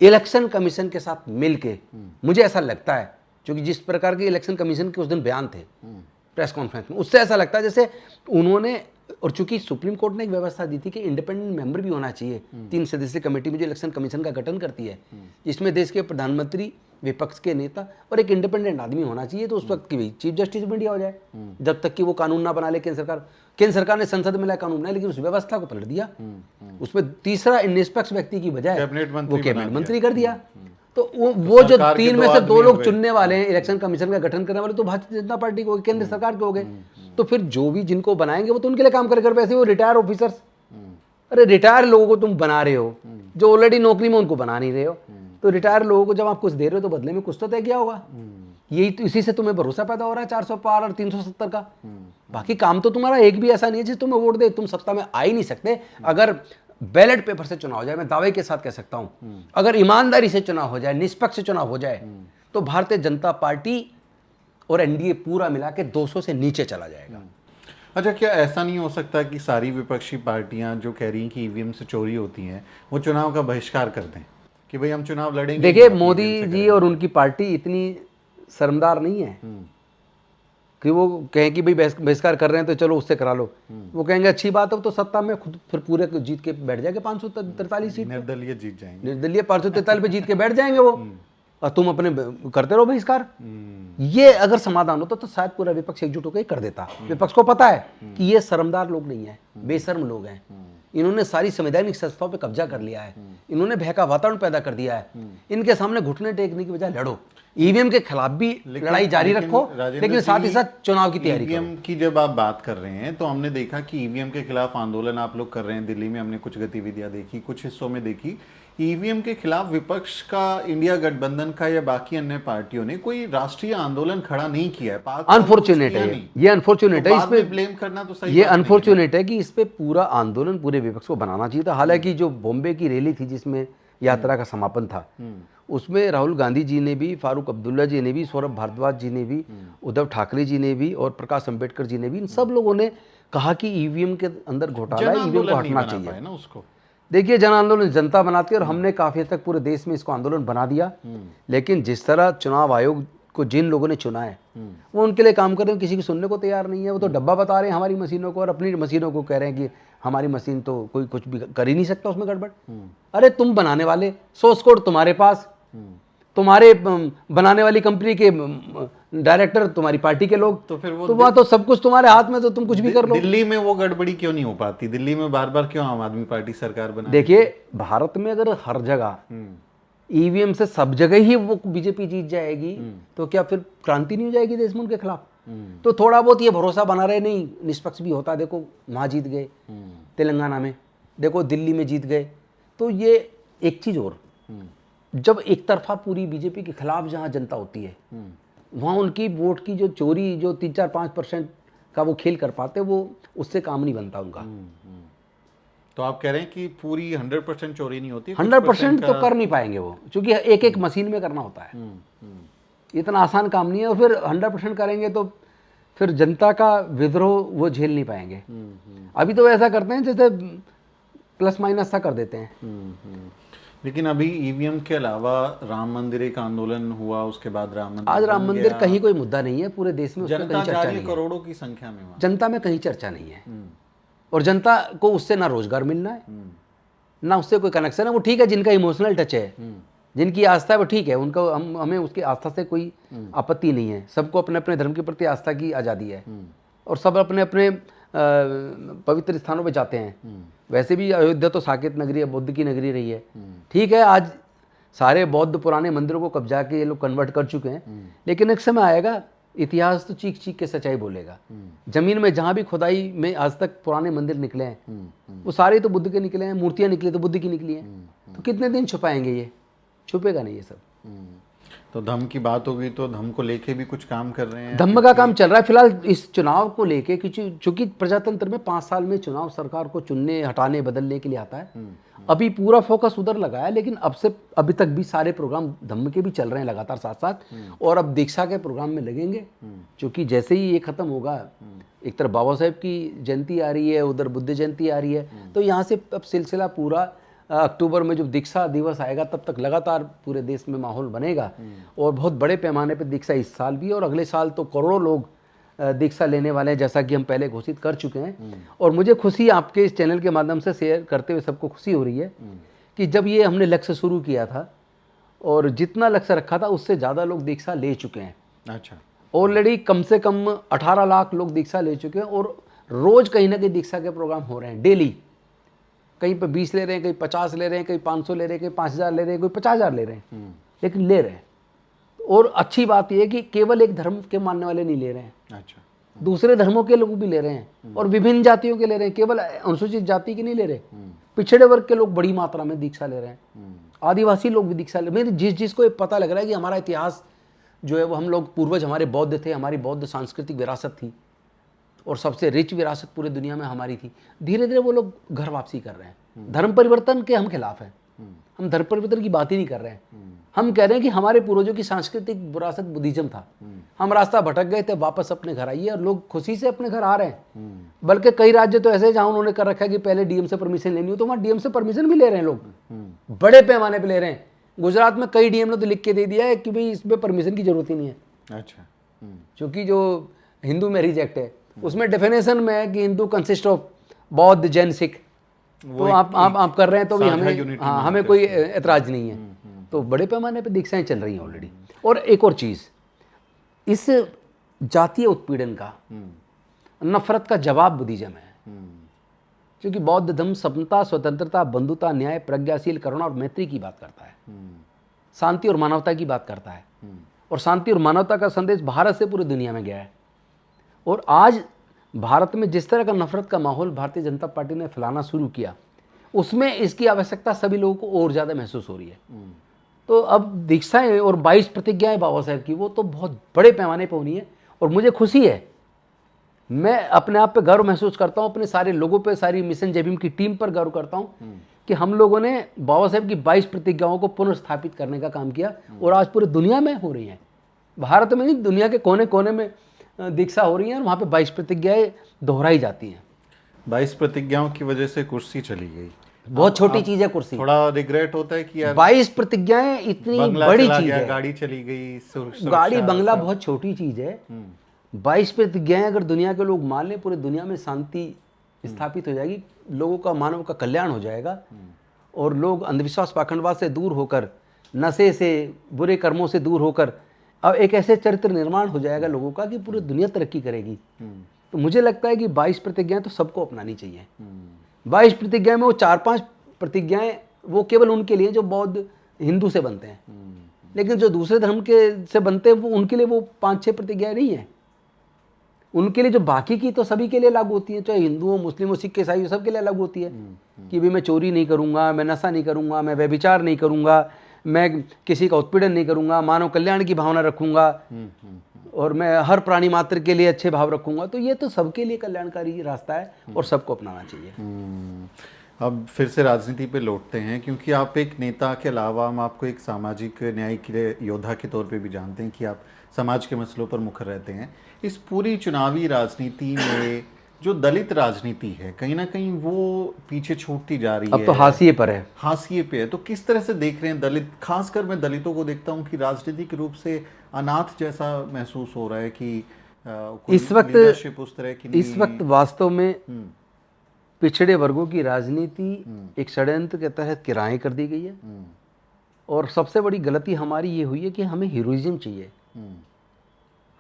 इलेक्शन कमीशन के साथ मिलके, मुझे ऐसा लगता है, क्योंकि जिस प्रकार के इलेक्शन कमीशन के उस दिन बयान थे प्रेस कॉन्फ्रेंस में, उससे ऐसा लगता है जैसे उन्होंने, और चूंकि सुप्रीम कोर्ट ने एक व्यवस्था दी थी कि इंडिपेंडेंट मेंबर भी होना चाहिए 3 सदस्यीय कमेटी में जो इलेक्शन कमीशन का गठन करती है, जिसमें देश के प्रधानमंत्री, विपक्ष के नेता और एक इंडिपेंडेंट आदमी होना चाहिए। तो उस वक्त की भी चीफ जस्टिस ऑफ इंडिया हो जाए, जब तक कि वो कानून ना बना ले केंद्र सरकार। केंद्र सरकार ने संसद में लाया कानून बनाया, लेकिन उस व्यवस्था को पलट दिया। उसमें तीसरा निष्पक्ष व्यक्ति की बजाय वो कैबिनेट मंत्री कर दिया। तो वो जो 3 में से 2 लोग चुनने वाले हैं इलेक्शन कमीशन का गठन करने वाले, तो भारतीय जनता पार्टी को, केंद्र सरकार के हो गए। तो फिर जो भी जिनको बनाएंगे वो तो उनके लिए काम करेंगे। वैसे वो रिटायर ऑफिसर्स, अरे रिटायर लोगों को तुम बना रहे हो, जो ऑलरेडी नौकरी में, उनको बना नहीं रहे हो। तो रिटायर लोगों को जब आप कुछ दे रहे हो तो बदले में कुछ तो तय किया होगा। यही तो, इसी से तुम्हें भरोसा पैदा हो रहा है 400 पार और 370 का। बाकी काम तो तुम्हारा एक भी ऐसा नहीं है जिस तुम्हें वोट दे। तुम सत्ता में आ ही नहीं सकते अगर बैलेट पेपर से चुनाव हो जाए। मैं दावे के साथ कह सकता हूं, अगर ईमानदारी से चुनाव हो जाए, निष्पक्ष चुनाव हो जाए, तो भारतीय जनता पार्टी और एनडीए पूरा मिला के 200 से नीचे चला जाएगा। अच्छा, क्या ऐसा नहीं हो सकता कि सारी विपक्षी पार्टियां जो कह रही हैं कि ईवीएम से चोरी होती है, वो चुनाव का बहिष्कार कर दें कि भाई हम चुनाव लड़ेंगे? देखिए, मोदी जी और उनकी पार्टी इतनी शर्मदार नहीं है कि वो कहें कि भाई बहिष्कार कर रहे हैं तो चलो उससे करा लो। वो कहेंगे अच्छी बात है, तो सत्ता में खुद फिर पूरे जीत के बैठ जाएंगे 543 सीट, निर्दलीय जीत जाएंगे, निर्दलीय 543 पे जीत के बैठ जाएंगे वो, और तुम अपने करते रहो बहिष्कार। ये अगर समाधान होता तो शायद पूरा विपक्ष एकजुट होकर कर देता। विपक्ष को पता है कि ये शर्मदार लोग नहीं है, बेशर्म लोग हैं। इन्होंने सारी संवैधानिक संस्थाओं पे कब्जा कर लिया है, इन्होंने भय का वातावरण पैदा कर दिया है। इनके सामने घुटने टेकने की बजाय लड़ो, ईवीएम के खिलाफ भी लड़ाई जारी रखो, लेकिन साथ ही साथ चुनाव की तैयारी करो। ईवीएम की जब आप बात कर रहे हैं तो हमने देखा कि ईवीएम के खिलाफ आंदोलन आप लोग कर रहे हैं। दिल्ली में हमने कुछ गतिविधियां देखी, कुछ हिस्सों में देखी। ईवीएम के खिलाफ विपक्ष का, इंडिया गठबंधन का या बाकी अन्य पार्टियों ने कोई राष्ट्रीय आंदोलन खड़ा नहीं किया है। अनफॉर्चुनेट है ये, अनफॉर्चुनेट है। इसमें ब्लेम करना तो सही, ये अनफॉर्चुनेट है कि इस पे पूरा आंदोलन पूरे विपक्ष को बनाना चाहिए था। हालांकि जो बॉम्बे की रैली थी जिसमें यात्रा का समापन था, उसमें राहुल गांधी जी ने भी, फारूक अब्दुल्ला जी ने भी, सौरभ भारद्वाज जी ने भी, उद्धव ठाकरे जी ने भी और प्रकाश अंबेडकर जी ने भी, इन सब लोगों ने कहा कि ईवीएम के अंदर घोटाला है, ईवीएम को हटना चाहिए ना उसको। देखिए, जन आंदोलन जनता बनाती है और हमने काफी हद तक पूरे देश में इसको आंदोलन बना दिया। लेकिन जिस तरह चुनाव आयोग को जिन लोगों ने चुना है वो उनके लिए काम कर रहे हैं, किसी की सुनने को तैयार नहीं है। वो तो डब्बा बता रहे हैं हमारी मशीनों को और अपनी मशीनों को कह रहे हैं कि हमारी मशीन तो कोई कुछ भी कर ही नहीं सकता उसमें गड़बड़। अरे तुम बनाने वाले, सोर्स कोड तुम्हारे पास, तुम्हारे बनाने वाली कंपनी के डायरेक्टर तुम्हारी पार्टी के लोग, तो फिर वो तो वहाँ तो सब कुछ तुम्हारे हाथ में, तो तुम कुछ भी कर लो। दिल्ली में वो गड़बड़ी क्यों नहीं हो पाती? दिल्ली में बार बार क्यों आम आदमी पार्टी सरकार बना? देखिए, भारत में अगर हर जगह ईवीएम से सब जगह ही वो बीजेपी जीत जाएगी तो क्या फिर क्रांति नहीं हो जाएगी देश में उनके खिलाफ? तो थोड़ा बहुत ये भरोसा बना रहे, नहीं निष्पक्ष भी होता। देखो वहाँ जीत गए, तेलंगाना में, देखो दिल्ली में जीत गए। तो ये एक चीज और, जब एक तरफा पूरी बीजेपी के खिलाफ जहां जनता होती है, वहां उनकी वोट की जो चोरी, जो 3-4-5% का वो खेल कर पाते, वो उससे काम नहीं बनता उनका। तो आप कह रहे हैं कि पूरी 100% चोरी नहीं होती? 100% तो कर नहीं पाएंगे वो, क्योंकि एक एक मशीन में करना होता है। इतना आसान काम नहीं है। और फिर 100% करेंगे तो फिर जनता का विद्रोह वो झेल नहीं पाएंगे। अभी तो ऐसा करते हैं जैसे प्लस माइनस सा कर देते हैं। लेकिन अभी ईवीएम के अलावा राम मंदिर एक आंदोलन हुआ, उसके बाद राम मंदिर, आज राम मंदिर कहीं कोई मुद्दा नहीं है पूरे देश में, जनता जा रही है करोड़ों की संख्या में, जनता में कहीं चर्चा नहीं है। और जनता को उससे ना रोजगार मिलना है, ना उससे कोई कनेक्शन है। वो ठीक है जिनका इमोशनल टच है, जिनकी आस्था है वो ठीक है, उनको हमें उसकी आस्था से कोई आपत्ति नहीं है। सबको अपने अपने धर्म के प्रति आस्था की आज़ादी है और सब अपने अपने पवित्र स्थानों पे जाते हैं। वैसे भी अयोध्या तो साकेत नगरी है, बुद्ध की नगरी रही है। ठीक है, आज सारे बौद्ध पुराने मंदिरों को कब्जा के ये लोग कन्वर्ट कर चुके हैं, लेकिन एक समय आएगा इतिहास तो चीख चीख के सच्चाई बोलेगा। जमीन में जहाँ भी खुदाई में आज तक पुराने मंदिर निकले हैं वो सारे तो बुद्ध के निकले हैं, मूर्तियाँ निकली तो बुद्ध की निकली हैं। तो कितने दिन छुपाएंगे? ये छुपेगा नहीं ये सब। तो धम्म की बात होगी तो धम्म को लेके भी कुछ काम कर रहे हैं? धम्म का काम चल रहा है फिलहाल इस चुनाव को लेके, क्योंकि प्रजातंत्र में 5 साल में चुनाव सरकार को चुनने, हटाने, बदलने के लिए आता है। अभी पूरा फोकस उधर लगा है, लेकिन अभी तक भी सारे प्रोग्राम धम्म के भी चल रहे हैं लगातार साथ साथ, और अब दीक्षा के प्रोग्राम में लगेंगे। क्योंकि जैसे ही ये खत्म होगा एक तरफ बाबा साहेब की जयंती आ रही है, उधर बुद्ध जयंती आ रही है, तो यहाँ से अब सिलसिला पूरा अक्टूबर में जब दीक्षा दिवस आएगा तब तक लगातार पूरे देश में माहौल बनेगा। और बहुत बड़े पैमाने पर दीक्षा इस साल भी, और अगले साल तो करोड़ों लोग दीक्षा लेने वाले हैं, जैसा कि हम पहले घोषित कर चुके हैं। और मुझे खुशी आपके इस चैनल के माध्यम से शेयर करते हुए सबको खुशी हो रही है कि जब ये हमने लक्ष्य शुरू किया था और जितना लक्ष्य रखा था उससे ज़्यादा लोग दीक्षा ले चुके हैं। अच्छा, ऑलरेडी कम से कम 18 लाख लोग दीक्षा ले चुके हैं, और रोज़ कहीं ना कहीं दीक्षा के प्रोग्राम हो रहे हैं डेली। कहीं पे 20 ले रहे हैं, कहीं 50 ले रहे हैं, कहीं 500 ले रहे हैं, कहीं 5000 ले रहे हैं, कोई 50,000 ले रहे हैं, लेकिन ले रहे हैं। और अच्छी बात यह है कि केवल एक धर्म के मानने वाले नहीं ले रहे हैं, अच्छा, दूसरे धर्मों के लोग भी ले रहे हैं, और विभिन्न जातियों के ले रहे हैं, केवल अनुसूचित जाति के नहीं ले रहे। पिछड़े वर्ग के लोग बड़ी मात्रा में दीक्षा ले रहे हैं, आदिवासी लोग भी दीक्षा ले रहे हैं। जिसको ये पता लग रहा है कि हमारा इतिहास जो है वो, हम लोग पूर्वज हमारे बौद्ध थे, हमारी बौद्ध सांस्कृतिक विरासत थी और सबसे रिच विरासत पूरी दुनिया में हमारी थी, धीरे धीरे वो लोग घर वापसी कर रहे हैं। धर्म परिवर्तन के हम खिलाफ हैं, हम धर्म परिवर्तन की बात ही नहीं कर रहे हैं। हम कह रहे हैं कि हमारे पूर्वजों की सांस्कृतिक विरासत बुद्धिज्म था, हम रास्ता भटक गए थे, वापस अपने घर आइए, और लोग खुशी से अपने घर आ रहे हैं। बल्कि कई राज्य तो ऐसे हैं जहां उन्होंने कर रखा है कि पहले डीएम से परमिशन लेनी हो, तो वहां डीएम से परमिशन भी ले रहे हैं लोग, बड़े पैमाने पर ले रहे हैं। गुजरात में कई डीएम ने तो लिख के दे दिया है कि भाई इसमें परमिशन की जरूरत ही नहीं है। अच्छा, क्योंकि जो हिंदू मैरिज एक्ट है उसमें डेफिनेशन में है कि हिंदू कंसिस्ट ऑफ बौद्ध, जैन, सिख, तो आप कर रहे हैं तो भी हमें कोई एतराज नहीं है। तो बड़े पैमाने पे दीक्षाएं चल रही हैं ऑलरेडी। और एक और चीज़, इस जातीय उत्पीड़न का, नफरत का जवाब बुद्धिज्म है, क्योंकि बौद्ध धर्म समता, स्वतंत्रता, बंधुता, न्याय, प्रज्ञाशील, करुणा और मैत्री की बात करता है, शांति और मानवता की बात करता है। और शांति और मानवता का संदेश भारत से पूरी दुनिया में गया है। और आज भारत में जिस तरह का नफरत का माहौल भारतीय जनता पार्टी ने फैलाना शुरू किया, उसमें इसकी आवश्यकता सभी लोगों को और ज़्यादा महसूस हो रही है। तो अब दीक्षाएं और 22 प्रतिज्ञाएं बाबा साहेब की, वो तो बहुत बड़े पैमाने पर होनी है। और मुझे खुशी है, मैं अपने आप पे गर्व महसूस करता हूँ, अपने सारे लोगों पे, सारी मिशन जय भीम की टीम पर गर्व करता हूँ कि हम लोगों ने बाबा साहेब की 22 प्रतिज्ञाओं को पुनर्स्थापित करने का काम किया, और आज पूरी दुनिया में हो रही हैं। भारत में नहीं, दुनिया के कोने कोने में दीक्षा हो रही है, और वहाँ पे 22 प्रतिज्ञाएं दोहराई जाती हैं। 22 प्रतिज्ञाओं की वजह से कुर्सी चली गई। बहुत छोटी चीज है कुर्सी। थोड़ा रिग्रेट होता है कि यार 22 प्रतिज्ञाएं इतनी बड़ी चीज है। गाड़ी चली गई, गाड़ी बंगला बहुत छोटी चीज है। 22 प्रतिज्ञाएं अगर दुनिया के लोग मान लें, पूरी दुनिया में शांति स्थापित हो जाएगी, लोगों का, मानव का कल्याण हो जाएगा, और लोग अंधविश्वास, पाखंडवाद से दूर होकर, नशे से, बुरे कर्मों से दूर होकर अब एक ऐसे चरित्र निर्माण हो जाएगा लोगों का कि पूरी दुनिया तरक्की करेगी। तो मुझे लगता है कि 22 प्रतिज्ञाएं तो सबको अपनानी चाहिए। 22 प्रतिज्ञाएं में वो 4-5 प्रतिज्ञाएं वो केवल उनके लिए जो बौद्ध, हिंदू से बनते हैं, लेकिन जो दूसरे धर्म के से बनते हैं वो उनके लिए वो 5-6 प्रतिज्ञाएं नहीं है। उनके लिए जो बाकी की तो सभी के लिए लागू होती है, चाहे हिंदू हो, मुस्लिम हो, सिख, ईसाई हो, सबके लिए लागू होती है कि भाई मैं चोरी नहीं करूँगा, मैं नशा नहीं करूँगा, मैं व्यभिचार नहीं करूँगा, मैं किसी का उत्पीड़न नहीं करूँगा, मानव कल्याण की भावना रखूँगा, और मैं हर प्राणी मात्र के लिए अच्छे भाव रखूँगा। तो ये तो सबके लिए कल्याणकारी रास्ता है और सबको अपनाना चाहिए। अब फिर से राजनीति पे लौटते हैं, क्योंकि आप एक नेता के अलावा हम आपको एक सामाजिक न्याय के योद्धा के तौर पे भी जानते हैं कि आप समाज के मसलों पर मुखर रहते हैं। इस पूरी चुनावी राजनीति में जो दलित राजनीति है, कहीं ना कहीं वो पीछे छूटती जा रही है, अब तो हाशिए पर है, हाशिए पे है। तो किस तरह से देख रहे हैं दलित, खासकर मैं दलितों को देखता हूँ कि राजनीतिक रूप से अनाथ जैसा महसूस हो रहा है कि इस वक्त उस तरह की इस वक्त वास्तव में पिछड़े वर्गों की राजनीति एक षड्यंत्र के तहत किराए कर दी गई है। और सबसे बड़ी गलती हमारी ये हुई है कि हमें हीरोइज्म चाहिए।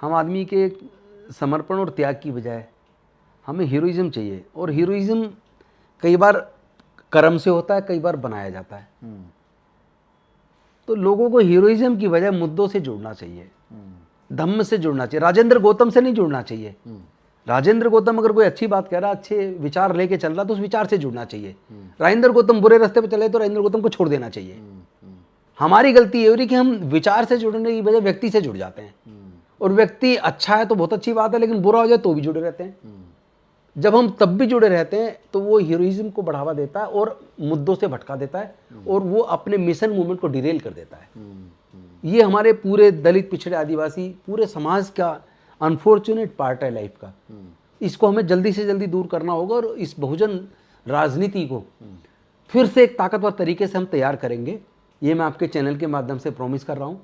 हम आदमी के समर्पण और त्याग की बजाय हमें हीरोइज्म चाहिए, और हीरोइज्म कई बार कर्म से होता है, कई बार बनाया जाता है। तो लोगों को हीरोइज्म की बजाय मुद्दों से जुड़ना चाहिए, धम्म से जुड़ना चाहिए। राजेंद्र गौतम से नहीं जुड़ना चाहिए। राजेंद्र गौतम अगर कोई अच्छी बात कह रहा, अच्छे विचार लेके चल रहा, तो उस विचार से जुड़ना चाहिए। राजेंद्र गौतम बुरे रास्ते पे चले तो राजेंद्र गौतम को छोड़ देना चाहिए। हमारी गलती ये हो रही कि हम विचार से जुड़ने की बजाय व्यक्ति से जुड़ जाते हैं, और व्यक्ति अच्छा है तो बहुत अच्छी बात है, लेकिन बुरा हो जाए तो भी जुड़े रहते हैं। जब हम तब भी जुड़े रहते हैं तो वो हीरोइज्म को बढ़ावा देता है और मुद्दों से भटका देता है, और वो अपने मिशन मूवमेंट को डिरेल कर देता है। ये हमारे पूरे दलित, पिछड़े, आदिवासी, पूरे समाज का अनफॉर्चुनेट पार्ट है लाइफ का। इसको हमें जल्दी से जल्दी दूर करना होगा और इस बहुजन राजनीति को फिर से एक ताकतवर तरीके से हम तैयार करेंगे। ये मैं आपके चैनल के माध्यम से प्रॉमिस कर रहा हूँ।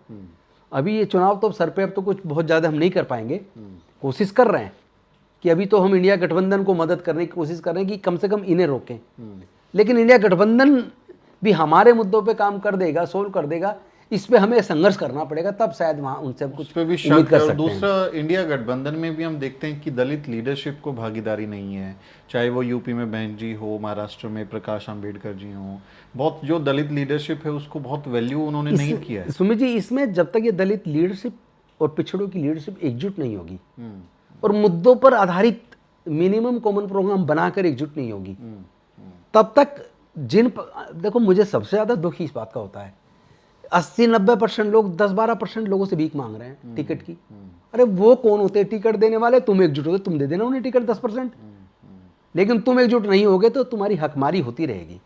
अभी ये चुनाव तो सर पे अब तो कुछ बहुत ज़्यादा हम नहीं कर पाएंगे, कोशिश कर रहे हैं कि अभी तो हम इंडिया गठबंधन को मदद करने की कोशिश कर रहे हैं कि कम से कम इन्हें रोकें, लेकिन इंडिया गठबंधन भी हमारे मुद्दों पे काम कर देगा, सोल्व कर देगा, इस पे हमें संघर्ष करना पड़ेगा, तब शायद वहाँ उनसे कुछ पे भी उम्मीद शक कर है। और सकते हैं। दूसरा, इंडिया गठबंधन में भी हम देखते हैं कि दलित लीडरशिप को भागीदारी नहीं है, चाहे वो यूपी में बहन जी हो, महाराष्ट्र में प्रकाश आंबेडकर जी हो, बहुत जो दलित लीडरशिप है उसको बहुत वैल्यू उन्होंने नहीं किया है। सुमित जी, इसमें जब तक ये दलित लीडरशिप और पिछड़ों की लीडरशिप एकजुट नहीं होगी और मुद्दों पर आधारित मिनिमम कॉमन प्रोग्राम बनाकर एकजुट नहीं होगी, तब तक देखो मुझे सबसे ज़्यादा दुख इस बात का होता है, 80-90% लोग 10-12% लोगों से भीख मांग रहे हैं टिकट की। अरे वो कौन होते हैं टिकट देने वाले? तुम एकजुट होते तुम दे देना उन्हें टिकट 10%, लेकिन तुम एकजुट नहीं होगे तो तुम्हारी हकमारी होती रहेगी।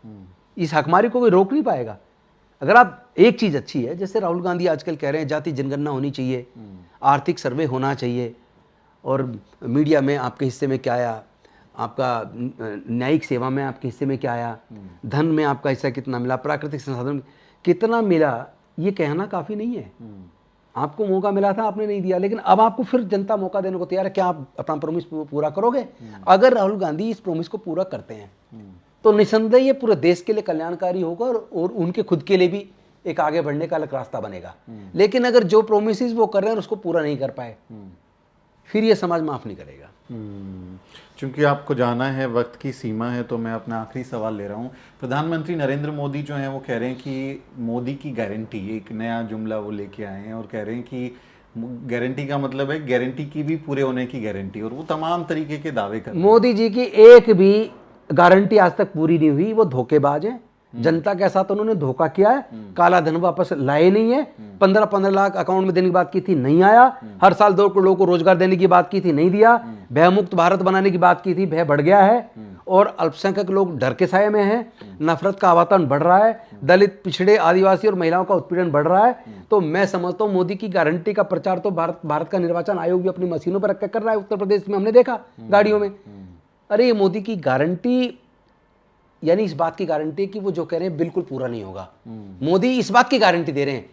इस हकमारी को कोई रोक नहीं पाएगा। अगर आप, एक चीज़ अच्छी है, जैसे राहुल गांधी आजकल कह रहे हैं जाति जनगणना होनी चाहिए, आर्थिक सर्वे होना चाहिए, और मीडिया में आपके हिस्से में क्या आया, आपका न्यायिक सेवा में आपके हिस्से में क्या आया, धन में आपका हिस्सा कितना मिला, प्राकृतिक संसाधन में कितना मिला, ये कहना काफ़ी नहीं है। आपको मौका मिला था, आपने नहीं दिया, लेकिन अब आपको फिर जनता मौका देने को तैयार है। क्या आप अपना प्रॉमिस पूरा करोगे? अगर राहुल गांधी इस प्रॉमिस को पूरा करते हैं तो निसंदेह ये पूरे देश के लिए कल्याणकारी होगा और उनके खुद के लिए भी एक आगे बढ़ने का अलग रास्ता बनेगा। लेकिन अगर जो प्रोमिस वो कर रहे हैं और उसको पूरा नहीं कर पाए, फिर ये समाज माफ नहीं करेगा। चूंकि आपको जाना है, वक्त की सीमा है, तो मैं अपना आखिरी सवाल ले रहा हूँ। प्रधानमंत्री नरेंद्र मोदी जो हैं वो कह रहे हैं कि मोदी की गारंटी, एक नया जुमला वो लेके आए हैं और कह रहे हैं कि गारंटी का मतलब है गारंटी की भी पूरे होने की गारंटी, और वो तमाम तरीके के दावे कर रहे हैं। मोदी जी की एक भी गारंटी आज तक पूरी नहीं हुई, वो धोखेबाज है। जनता के साथ उन्होंने धोखा किया है, काला धन वापस लाए नहीं है, 15-15 लाख अकाउंट में देने की बात की थी, नहीं आया। हर साल 2 करोड़ लोगों को रोजगार देने की बात की थी, नहीं दिया। भय मुक्त भारत बनाने की बात की थी, भय बढ़ गया है, और अल्पसंख्यक लोग डर के साये में हैं, नफरत का वातावरण बढ़ रहा है, दलित, पिछड़े, आदिवासी और महिलाओं का उत्पीड़न बढ़ रहा है। तो मैं समझता हूँ मोदी की गारंटी का प्रचार तो भारत का निर्वाचन आयोग भी अपनी मशीनों पर रख कर रहा है। उत्तर प्रदेश में हमने देखा गाड़ियों में। अरे ये मोदी की गारंटी, यानी इस बात की गारंटी है कि वो जो कह रहे हैं बिल्कुल पूरा नहीं होगा। मोदी इस बात की गारंटी दे रहे हैं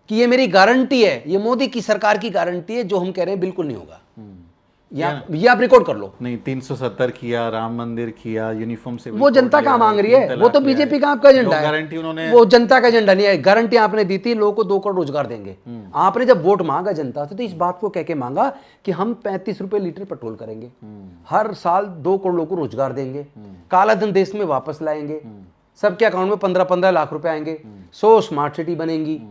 कि ये मेरी गारंटी है, ये मोदी की सरकार की गारंटी है, जो हम कह रहे हैं बिल्कुल नहीं होगा। ये आप रिकॉर्ड कर लो। नहीं, 370 किया, राम मंदिर किया, यूनिफॉर्म से वो जनता का मांग रही है, वो तो बीजेपी का आपका एजेंडा है। गारंटी उन्होंने, वो जनता का एजेंडा नहीं है। गारंटी आपने दी थी, लोगों को 2 करोड़ रोजगार देंगे। आपने जब वोट मांगा जनता से तो इस बात को कह के मांगा कि हम 35 रुपए लीटर पेट्रोल करेंगे, हर साल 2 करोड़ लोगों को रोजगार देंगे, काला धन देश में वापस लाएंगे, सबके अकाउंट में 15-15 लाख रुपए आएंगे, 100 स्मार्ट सिटी बनेंगी।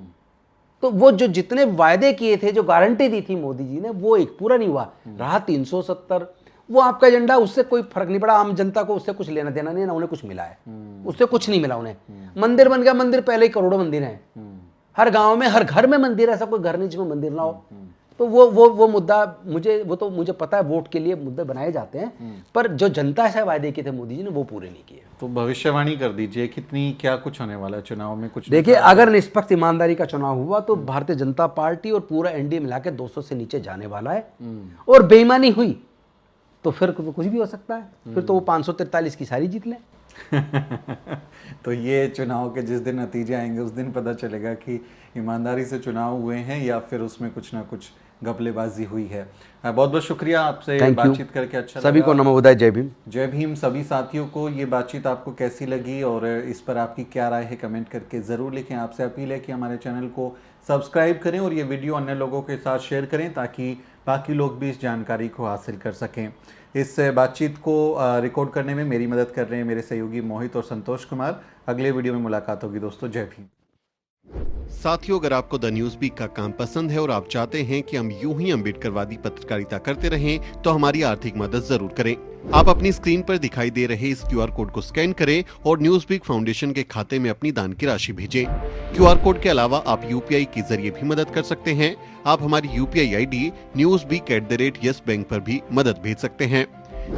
तो वो जो जितने वायदे किए थे, जो गारंटी दी थी मोदी जी ने, वो एक पूरा नहीं हुआ। रहा 370, वो आपका एजेंडा, उससे कोई फर्क नहीं पड़ा। आम जनता को उससे कुछ लेना देना नहीं, ना उन्हें कुछ मिला है, उससे कुछ नहीं मिला उन्हें। मंदिर बन गया, मंदिर पहले ही करोड़ों मंदिर हैं, हर गांव में, हर घर में मंदिर है, ऐसा कोई घर नहीं जिसमें मंदिर ना हो। तो वो मुद्दा मुझे पता है, वोट के लिए मुद्दे बनाए जाते हैं, पर जो जनता से वायदे किए थे मोदी जी ने वो पूरे नहीं किए। तो भविष्यवाणी कर दीजिए, कितनी क्या कुछ होने वाला है चुनाव में? कुछ देखिए, अगर निष्पक्ष ईमानदारी का चुनाव हुआ तो भारतीय जनता पार्टी और पूरा एनडीए मिला के 200 से नीचे जाने वाला है, और बेईमानी हुई तो फिर कुछ भी हो सकता है, फिर तो वो 543 की सारी जीत लें। तो ये चुनाव के जिस दिन नतीजे आएंगे उस दिन पता चलेगा कि ईमानदारी से चुनाव हुए हैं या फिर उसमें कुछ ना कुछ घपलेबाजी हुई है। बहुत बहुत शुक्रिया आपसे बातचीत करके, अच्छा सभी को नमो बुद्धाय, जय भीम। जय भीम सभी साथियों को। ये बातचीत आपको कैसी लगी और इस पर आपकी क्या राय है, कमेंट करके ज़रूर लिखें। आपसे अपील है कि हमारे चैनल को सब्सक्राइब करें और ये वीडियो अन्य लोगों के साथ शेयर करें ताकि बाकी लोग भी इस जानकारी को हासिल कर सकें। इस बातचीत को रिकॉर्ड करने में मेरी मदद कर रहे हैं मेरे सहयोगी मोहित और संतोष कुमार। अगले वीडियो में मुलाकात होगी दोस्तों। जय भीम। साथियों, अगर आपको द न्यूज वीक का काम पसंद है और आप चाहते हैं कि हम यूं ही अम्बेडकरवादी पत्रकारिता करते रहें, तो हमारी आर्थिक मदद जरूर करें। आप अपनी स्क्रीन पर दिखाई दे रहे इस QR कोड को स्कैन करें और न्यूज वीक फाउंडेशन के खाते में अपनी दान की राशि भेजें। QR कोड के अलावा आप UPI के जरिए भी मदद कर सकते हैं। आप हमारी UPI ID newsweek@yes bank पर भी मदद भेज सकते हैं।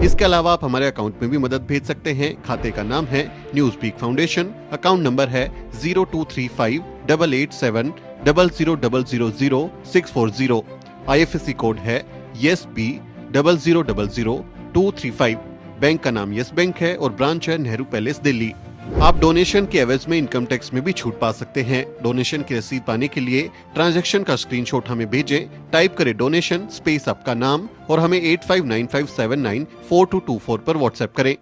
इसके अलावा आप हमारे अकाउंट में भी मदद भेज सकते हैं। खाते का नाम है News Week Foundation, account number है 02358870000640। IFSC कोड है YESB0000 235। बैंक का नाम यस बैंक है और ब्रांच है नेहरू पैलेस, दिल्ली। आप डोनेशन के एवज में इनकम टैक्स में भी छूट पा सकते हैं। डोनेशन की रसीद पाने के लिए ट्रांजैक्शन का स्क्रीनशॉट हमें भेजें। टाइप करें डोनेशन स्पेस आपका नाम और हमें 8595794224 पर व्हाट्सएप करें।